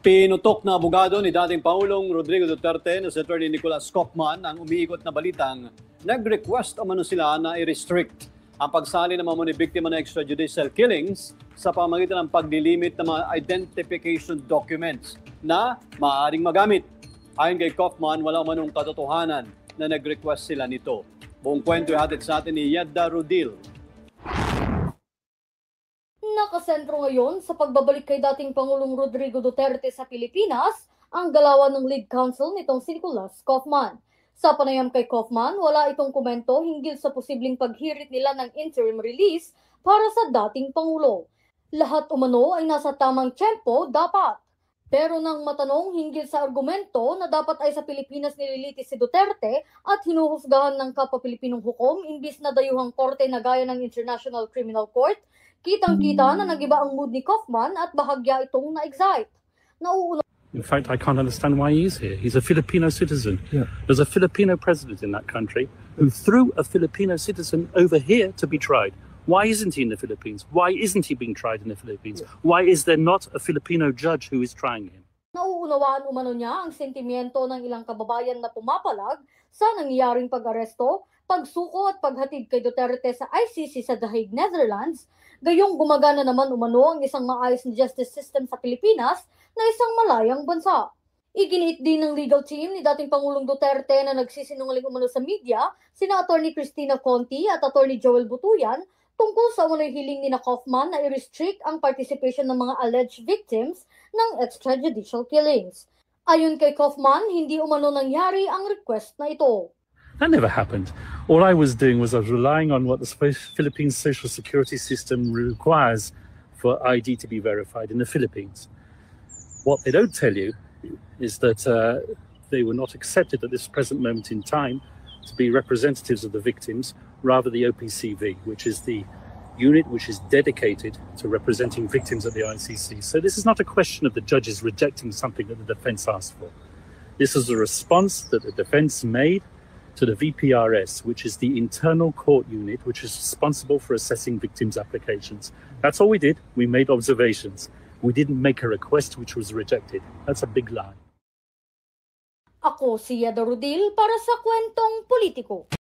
Pinutok na abogado ni dating Pangulong Rodrigo Duterte na si Atty. Nicolas Kaufman ang umiikot na balitang nag-request umano sila na i-restrict ang pagsali ng mga biktima ng extrajudicial killings sa pamamagitan ng paglilimit ng mga identification documents na maaaring magamit. Ayon kay Kaufman, wala umanong katotohanan na nag-request sila nito. Buong kwento ihatid sa atin ni Yedda Rodil. Nakasentro ngayon sa pagbabalik kay dating Pangulong Rodrigo Duterte sa Pilipinas ang galawan ng lead counsel nitong si Nicolas Kaufman. Sa panayam kay Kaufman, wala itong komento hinggil sa posibleng paghirit nila ng interim release para sa dating Pangulo. Lahat umano ay nasa tamang tiyempo dapat. Pero nang matanong hinggil sa argumento na dapat ay sa Pilipinas nililitis si Duterte at hinuhusgahan ng kapwa Pilipinong hukom imbis na dayuhang korte na gaya ng International Criminal Court, kitang-kita na nag-iba ang mood ni Kaufman at bahagya itong na-excite. In fact, I can't understand why he's here. He's a Filipino citizen. Yeah. There's a Filipino president in that country who threw a Filipino citizen over here to be tried. Why isn't he in the Philippines? Why isn't he being tried in the Philippines? Why is there not a Filipino judge who is trying him? Nauunawaan umano niya ang sentimiento ng ilang kababayan na pumapalag sa nangyayaring pag-aresto, pagsuko at paghatid kay Duterte sa ICC sa The Hague, Netherlands, gayong gumagana naman umano ang isang maayos na justice system sa Pilipinas na isang malayang bansa. Iginiit din ng legal team ni dating Pangulong Duterte na nagsisinungaling umano sa media sina Atty. Cristina Conti at Atty. Joel Butuyan tungkol sa umano'y hiling ni Kaufman na i-restrict ang participation ng mga alleged victims ng extrajudicial killings. Ayon kay Kaufman, hindi umano nangyari ang request na ito. That never happened. All I was doing was I was relying on what the Philippine social security system requires for ID to be verified in the Philippines. What they don't tell you is that they were not accepted at this present moment in time to be representatives of the victims, rather the OPCV, which is the unit which is dedicated to representing victims at the ICC. So this is not a question of the judges rejecting something that the defense asked for. This is a response that the defense made to the VPRS, which is the internal court unit, which is responsible for assessing victims' applications. That's all we did. We made observations. We didn't make a request which was rejected. That's a big lie. Ako si Yedda Rodil para sa Kwentong Politiko.